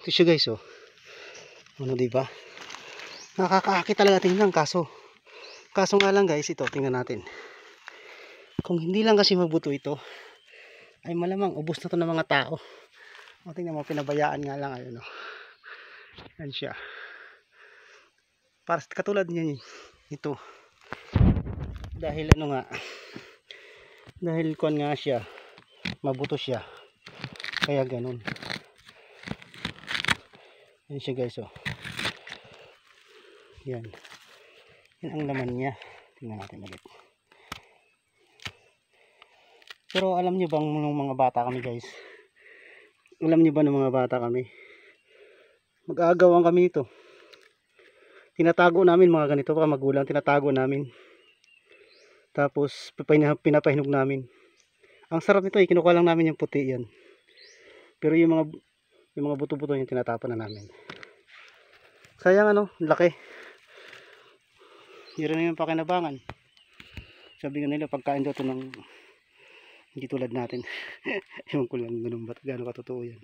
Ito siya guys, oh. Ano, diba? Nakakaakit talaga tingnan, kaso nga lang guys, ito, tingnan natin. Kung hindi lang kasi mabuto ito, ay malamang ubos na to ng mga tao. O, tingnan mo, pinabayaan nga lang, ayun, oh. Yan siya. Para katulad niya ito. Dahil ano nga, dahil kuan nga siya, mabuto siya. Kaya ganun. Yan siya guys, oh. Yan. Yan ang laman niya. Tingnan natin ulit. Pero alam niyo bang nung mga bata kami guys? Alam niyo ba nung mga bata kami? Mag-aagawan kami ito. Tinatago namin mga ganito pa magulang, tinatago namin. Tapos pinapahinog namin. Ang sarap nito, kinukuha lang namin yung puti yan. Pero yung mga buto-buto yung tinatapon na namin. Sayang ano, laki. Yun rin yung pakinabangan. Sabi nga nila pagkain daw ito ng hindi tulad natin. Ewan ko lang ganun ba, gano'n katotoo yan.